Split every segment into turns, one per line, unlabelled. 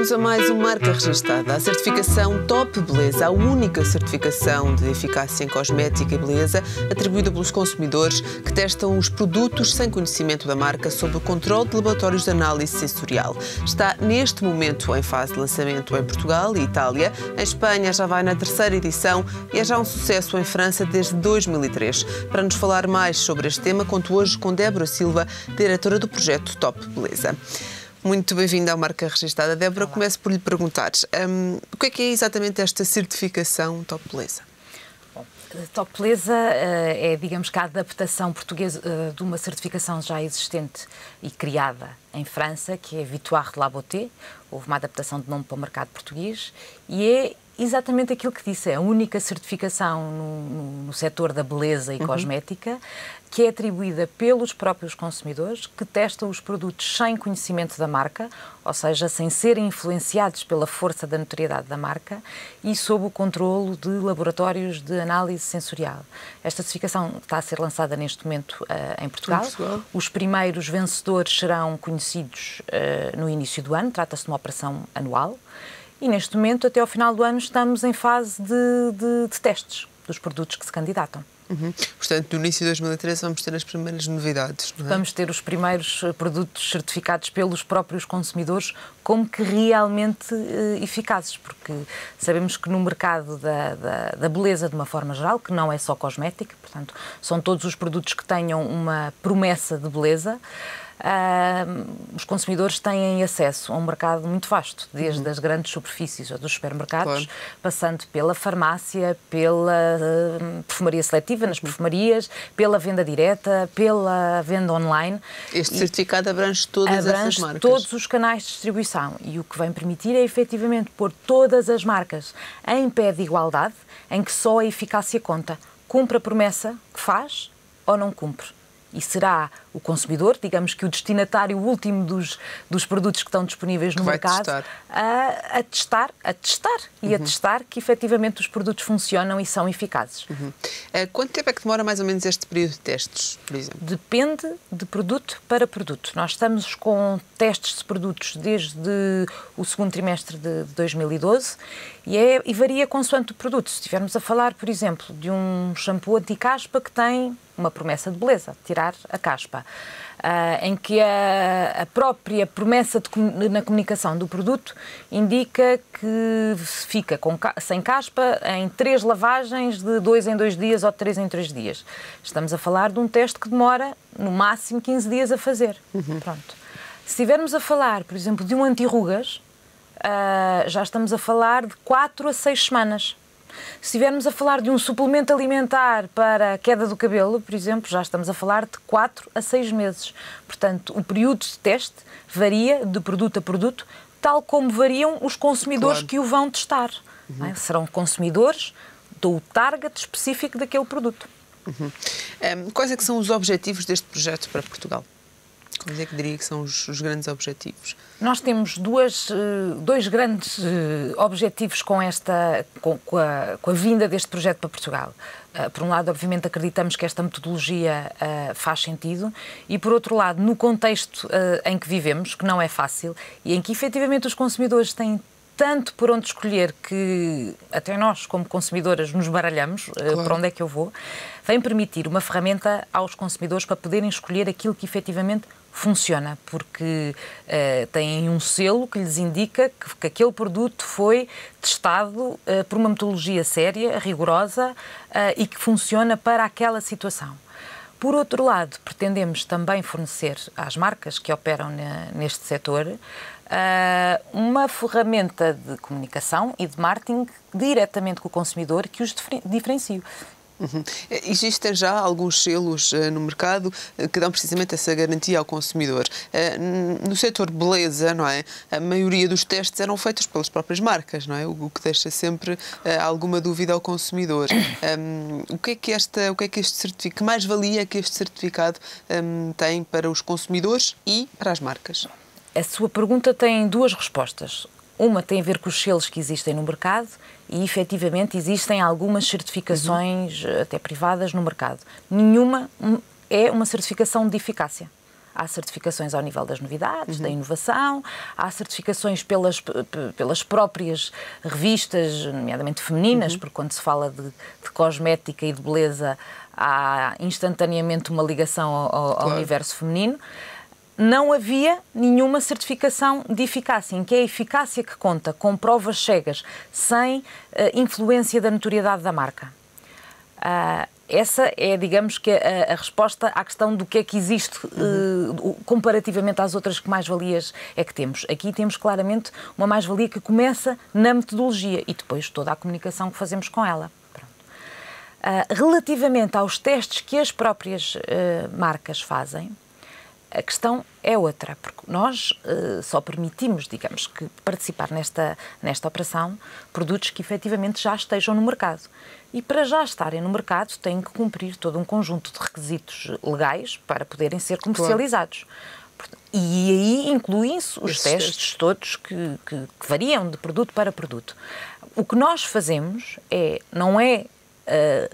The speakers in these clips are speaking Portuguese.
Bem-vindos a mais uma marca registada. A certificação Top Beleza, a única certificação de eficácia em cosmética e beleza atribuída pelos consumidores que testam os produtos sem conhecimento da marca sob o controle de laboratórios de análise sensorial. Está neste momento em fase de lançamento em Portugal e Itália. Em Espanha já vai na terceira edição e é já um sucesso em França desde 2003. Para nos falar mais sobre este tema, conto hoje com Débora Silva, diretora do projeto Top Beleza. Muito bem-vinda à marca registada. Débora, começo por lhe perguntar o que é exatamente esta certificação Top Beleza?
Bom, Top Beleza é, digamos que, a adaptação portuguesa de uma certificação já existente e criada em França, que é Victoire de la Beauté. Houve uma adaptação de nome para o mercado português e é exatamente aquilo que disse, é a única certificação no setor da beleza e cosmética que é atribuída pelos próprios consumidores, que testam os produtos sem conhecimento da marca, ou seja, sem serem influenciados pela força da notoriedade da marca e sob o controlo de laboratórios de análise sensorial. Esta certificação está a ser lançada neste momento em Portugal. Os primeiros vencedores serão conhecidos no início do ano, trata-se de uma operação anual. E, neste momento, até ao final do ano, estamos em fase de testes dos produtos que se candidatam.
Portanto, no início de 2013 vamos ter as primeiras novidades, não é?
Vamos ter os primeiros produtos certificados pelos próprios consumidores como que realmente eficazes, porque sabemos que no mercado da beleza, de uma forma geral, que não é só cosmética, portanto, são todos os produtos que tenham uma promessa de beleza. Os consumidores têm acesso a um mercado muito vasto, desde as grandes superfícies ou dos supermercados, passando pela farmácia, pela perfumaria seletiva nas perfumarias, pela venda direta, pela venda online.
Este certificado abrange todas essas marcas.
Todos os canais de distribuição, e o que vem permitir é efetivamente pôr todas as marcas em pé de igualdade, em que só a eficácia conta. Cumpre a promessa que faz ou não cumpre. E será o consumidor, digamos que o destinatário último dos produtos que estão disponíveis no mercado, a testar e a testar que efetivamente os produtos funcionam e são eficazes.
Quanto tempo é que demora mais ou menos este período de testes, por exemplo?
Depende de produto para produto. Nós estamos com testes de produtos desde o segundo trimestre de 2012 e varia consoante o produto. Se estivermos a falar, por exemplo, de um shampoo anti-caspa que tem uma promessa de beleza, tirar a caspa, em que a própria promessa na comunicação do produto indica que fica sem caspa em 3 lavagens de 2 em 2 dias ou de 3 em 3 dias. Estamos a falar de um teste que demora no máximo 15 dias a fazer. Pronto. Se estivermos a falar, por exemplo, de um anti-rugas, já estamos a falar de 4 a 6 semanas. Se estivermos a falar de um suplemento alimentar para a queda do cabelo, por exemplo, já estamos a falar de 4 a 6 meses. Portanto, o período de teste varia de produto a produto, tal como variam os consumidores que o vão testar. Serão consumidores do target específico daquele produto.
Quais é que são os objetivos deste projeto para Portugal? Quais é que diria que são os grandes objetivos?
Nós temos dois grandes objetivos com a vinda deste projeto para Portugal. Por um lado, obviamente, acreditamos que esta metodologia faz sentido e, por outro lado, no contexto em que vivemos, que não é fácil e em que, efetivamente, os consumidores têm tanto por onde escolher que até nós, como consumidoras, nos baralhamos, para onde é que eu vou, vem permitir uma ferramenta aos consumidores para poderem escolher aquilo que efetivamente funciona, porque têm um selo que lhes indica que aquele produto foi testado por uma metodologia séria, rigorosa e que funciona para aquela situação. Por outro lado, pretendemos também fornecer às marcas que operam neste setor uma ferramenta de comunicação e de marketing diretamente com o consumidor que os diferencie.
Existem já alguns selos no mercado que dão precisamente essa garantia ao consumidor. No setor beleza, não é? A maioria dos testes eram feitos pelas próprias marcas, não é? O que deixa sempre alguma dúvida ao consumidor. O que é que este certificado, que mais valia que este certificado tem para os consumidores e para as marcas?
A sua pergunta tem 2 respostas. Uma tem a ver com os selos que existem no mercado e, efetivamente, existem algumas certificações, até privadas, no mercado. Nenhuma é uma certificação de eficácia. Há certificações ao nível das novidades, da inovação, há certificações pelas próprias revistas, nomeadamente femininas, porque quando se fala de cosmética e de beleza há instantaneamente uma ligação ao universo feminino. Não havia nenhuma certificação de eficácia, em que é a eficácia que conta, com provas cegas, sem influência da notoriedade da marca. Essa é, digamos, que a resposta à questão do que é que existe comparativamente às outras que mais-valias é que temos. Aqui temos claramente uma mais-valia que começa na metodologia e depois toda a comunicação que fazemos com ela. Relativamente aos testes que as próprias marcas fazem, a questão é outra, porque nós só permitimos, digamos, que participar nesta operação produtos que efetivamente já estejam no mercado. E para já estarem no mercado têm que cumprir todo um conjunto de requisitos legais para poderem ser comercializados. E aí incluem-se os testes todos que variam de produto para produto. O que nós fazemos não é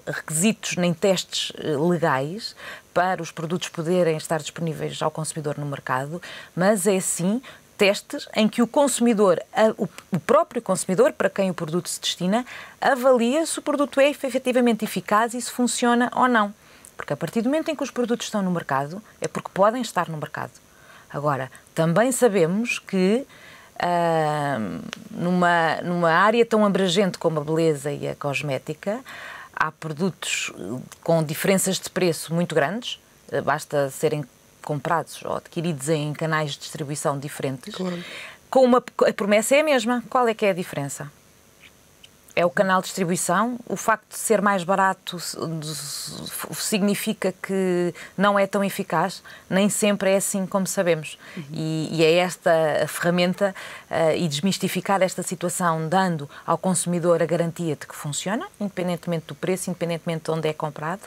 requisitos nem testes legais para os produtos poderem estar disponíveis ao consumidor no mercado, mas é sim testes em que o consumidor, o próprio consumidor, para quem o produto se destina, avalia se o produto é efetivamente eficaz e se funciona ou não. Porque a partir do momento em que os produtos estão no mercado, é porque podem estar no mercado. Agora, também sabemos que numa área tão abrangente como a beleza e a cosmética, há produtos com diferenças de preço muito grandes, basta serem comprados ou adquiridos em canais de distribuição diferentes, a promessa é a mesma. Qual é que é a diferença? É o canal de distribuição. O facto de ser mais barato significa que não é tão eficaz? Nem sempre é assim, como sabemos. E é esta a ferramenta e desmistificar esta situação, dando ao consumidor a garantia de que funciona, independentemente do preço, independentemente de onde é comprado,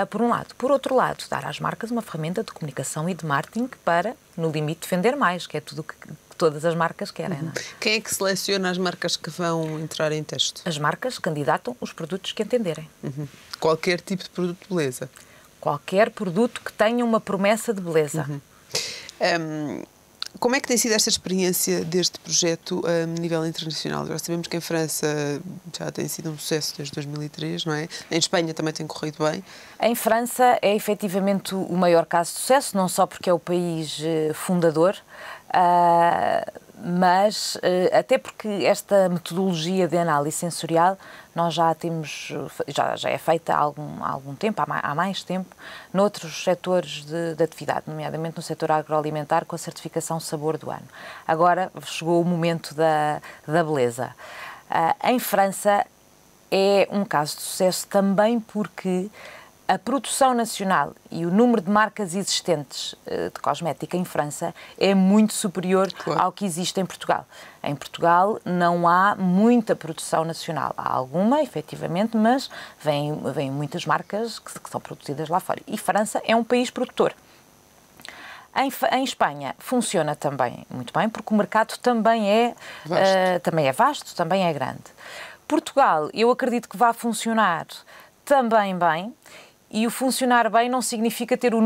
por um lado. Por outro lado, dar às marcas uma ferramenta de comunicação e de marketing para, no limite, vender mais, que é tudo o que todas as marcas querem. Não é?
Quem é que seleciona as marcas que vão entrar em teste?
As marcas candidatam os produtos que entenderem.
Qualquer tipo de produto de beleza?
Qualquer produto que tenha uma promessa de beleza.
Como é que tem sido esta experiência deste projeto a nível internacional? Já sabemos que em França já tem sido um sucesso desde 2003, não é? Em Espanha também tem corrido bem.
Em França é efetivamente o maior caso de sucesso, não só porque é o país fundador, mas até porque esta metodologia de análise sensorial nós já temos, já é feita há algum tempo, há mais tempo, noutros setores de atividade, nomeadamente no setor agroalimentar, com a certificação Sabor do Ano. Agora chegou o momento da beleza. Em França é um caso de sucesso também porque a produção nacional e o número de marcas existentes de cosmética em França é muito superior ao que existe em Portugal. Em Portugal não há muita produção nacional. Há alguma, efetivamente, mas vêm muitas marcas que são produzidas lá fora. E França é um país produtor. Em Espanha funciona também muito bem, porque o mercado também é vasto, também é grande. Portugal, eu acredito que vai funcionar também bem. E o funcionar bem não significa ter o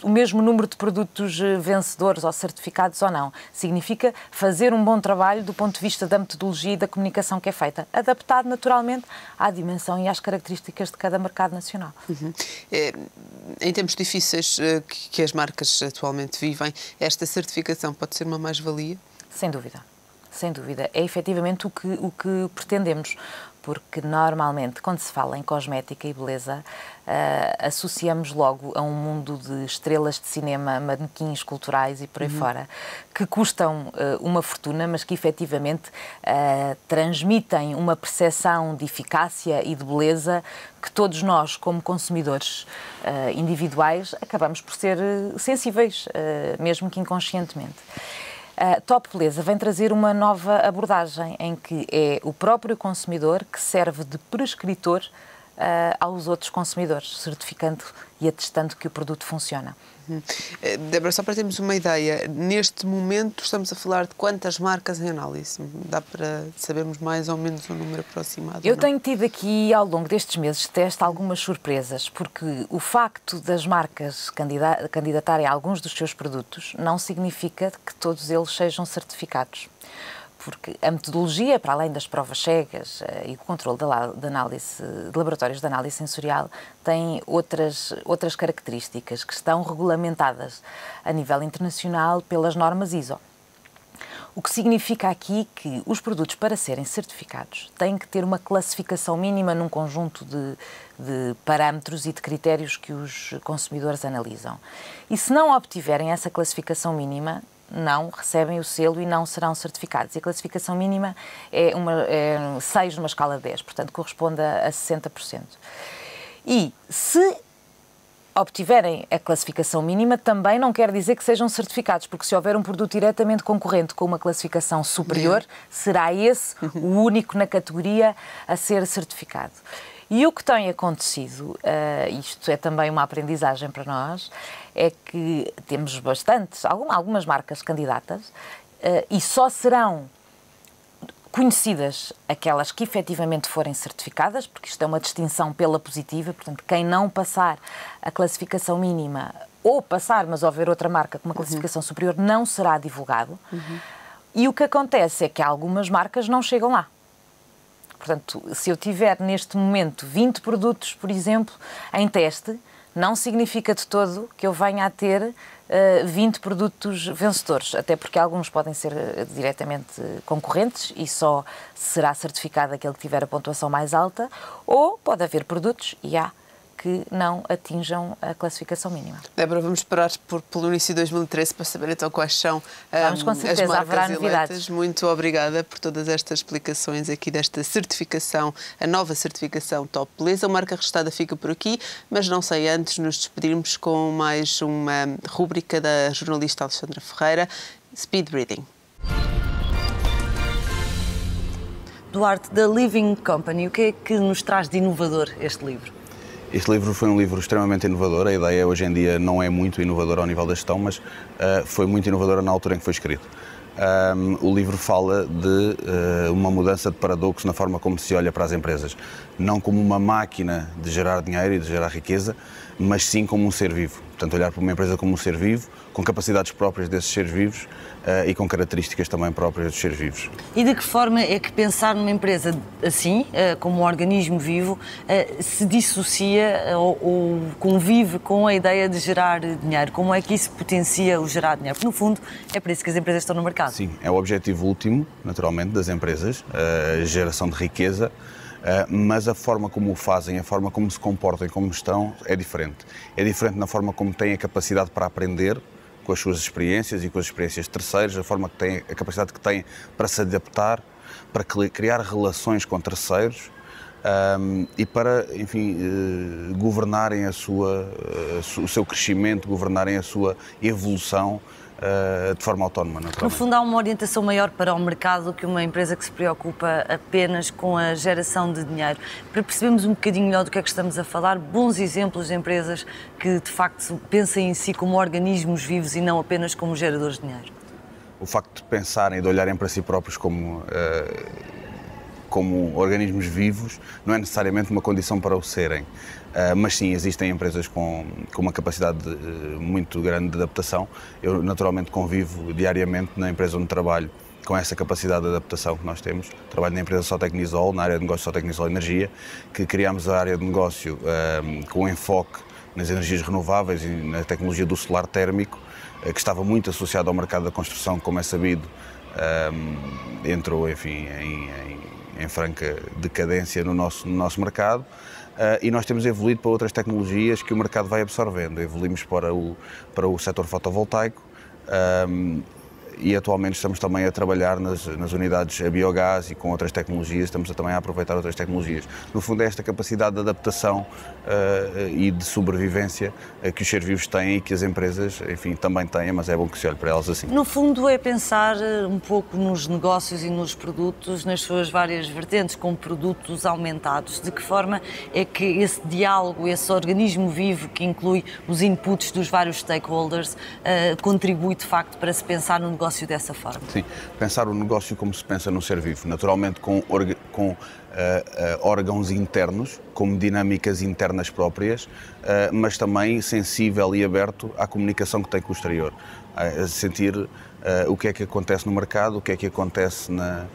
mesmo número de produtos vencedores ou certificados ou não. Significa fazer um bom trabalho do ponto de vista da metodologia e da comunicação que é feita, adaptado naturalmente à dimensão e às características de cada mercado nacional.
Em tempos difíceis que as marcas atualmente vivem, esta certificação pode ser uma mais-valia?
Sem dúvida. Sem dúvida. É efetivamente o que pretendemos. Porque normalmente, quando se fala em cosmética e beleza, associamos logo a um mundo de estrelas de cinema, manequins culturais e por aí fora, que custam uma fortuna, mas que efetivamente transmitem uma percepção de eficácia e de beleza que todos nós, como consumidores individuais, acabamos por ser sensíveis, mesmo que inconscientemente. Top Beleza vem trazer uma nova abordagem em que é o próprio consumidor que serve de prescritor aos outros consumidores, certificando e atestando que o produto funciona.
Débora, só para termos uma ideia, neste momento estamos a falar de quantas marcas em análise? Dá para sabermos mais ou menos um número aproximado?
Eu tenho tido aqui, ao longo destes meses de teste, algumas surpresas, porque o facto das marcas candidatarem a alguns dos seus produtos não significa que todos eles sejam certificados. Porque a metodologia, para além das provas cegas e o controle de laboratórios de análise sensorial, tem outras características que estão regulamentadas a nível internacional pelas normas ISO. O que significa aqui que os produtos, para serem certificados, têm que ter uma classificação mínima num conjunto de parâmetros e de critérios que os consumidores analisam. E se não obtiverem essa classificação mínima, não recebem o selo e não serão certificados. E a classificação mínima é 6 numa escala de 10, portanto corresponde a 60%. E se obtiverem a classificação mínima, também não quer dizer que sejam certificados, porque se houver um produto diretamente concorrente com uma classificação superior, será esse o único na categoria a ser certificado. E o que tem acontecido, isto é também uma aprendizagem para nós, é que temos algumas marcas candidatas e só serão conhecidas aquelas que efetivamente forem certificadas, porque isto é uma distinção pela positiva, portanto, quem não passar a classificação mínima ou passar, mas houver outra marca com uma classificação superior, não será divulgado. E o que acontece é que algumas marcas não chegam lá. Portanto, se eu tiver neste momento 20 produtos, por exemplo, em teste, não significa de todo que eu venha a ter 20 produtos vencedores, até porque alguns podem ser diretamente concorrentes e só será certificado aquele que tiver a pontuação mais alta, ou pode haver produtos, e há, que não atinjam a classificação mínima.
Débora, vamos esperar pelo início de 2013 para saber então quais são
Vamos, com certeza,
as marcas
haverá novidades.
eleitas. Muito obrigada por todas estas explicações aqui desta certificação, a nova certificação Top Beleza. A marca restada fica por aqui, mas não sei antes nos despedirmos com mais uma rúbrica da jornalista Alexandra Ferreira, Speed Reading.
Duarte, da Living Company, o que é que nos traz de inovador este livro?
Este livro foi um livro extremamente inovador. A ideia hoje em dia não é muito inovadora ao nível da gestão, mas foi muito inovadora na altura em que foi escrito. O livro fala de uma mudança de paradoxo na forma como se olha para as empresas. Não como uma máquina de gerar dinheiro e de gerar riqueza, mas sim como um ser vivo. Portanto, olhar para uma empresa como um ser vivo, com capacidades próprias desses seres vivos e com características também próprias dos seres vivos.
E de que forma é que pensar numa empresa assim, como um organismo vivo, se dissocia ou convive com a ideia de gerar dinheiro? Como é que isso potencia o gerar dinheiro? Porque, no fundo, é para isso que as empresas estão no mercado.
Sim, é o objetivo último, naturalmente, das empresas, a geração de riqueza, mas a forma como o fazem, a forma como se comportam e como estão é diferente. É diferente na forma como têm a capacidade para aprender com as suas experiências e com as experiências de terceiros, a forma que têm, a capacidade que têm para se adaptar, para criar relações com terceiros e para, enfim, governarem o seu crescimento, governarem a sua evolução de forma autónoma, naturalmente.
No fundo, há uma orientação maior para o mercado do que uma empresa que se preocupa apenas com a geração de dinheiro. Para percebermos um bocadinho melhor do que é que estamos a falar, bons exemplos de empresas que, de facto, pensem em si como organismos vivos e não apenas como geradores de dinheiro.
O facto de pensarem e de olharem para si próprios como organismos vivos não é necessariamente uma condição para o serem. Mas sim, existem empresas com uma capacidade muito grande de adaptação. Eu naturalmente convivo diariamente na empresa onde trabalho com essa capacidade de adaptação que nós temos. Trabalho na empresa Sotecnisol, na área de negócio Sotecnisol Energia, que criámos a área de negócio com enfoque nas energias renováveis e na tecnologia do solar térmico, que estava muito associado ao mercado da construção, como é sabido, entrou, enfim, em franca decadência no nosso mercado. E nós temos evoluído para outras tecnologias que o mercado vai absorvendo. Evoluímos para o setor fotovoltaico e atualmente estamos também a trabalhar nas unidades a biogás e com outras tecnologias, estamos também a aproveitar outras tecnologias. No fundo, é esta capacidade de adaptação e de sobrevivência que os seres vivos têm e que as empresas, enfim, também têm, mas é bom que se olhe para elas assim.
No fundo, é pensar um pouco nos negócios e nos produtos, nas suas várias vertentes, com produtos aumentados. De que forma é que esse diálogo, esse organismo vivo que inclui os inputs dos vários stakeholders, contribui de facto para se pensar no negócio dessa forma?
Sim, pensar o negócio como se pensa no ser vivo, naturalmente com órgãos internos, como dinâmicas internas próprias, mas também sensível e aberto à comunicação que tem com o exterior, a sentir o que é que acontece no mercado, o que é que acontece na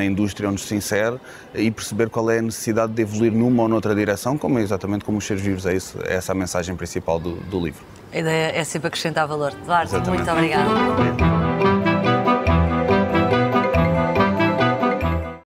indústria onde se insere e perceber qual é a necessidade de evoluir numa ou noutra direção, exatamente como os seres vivos. É essa a mensagem principal do livro.
A ideia é sempre acrescentar valor. Eduardo,
Exatamente.
muito obrigada.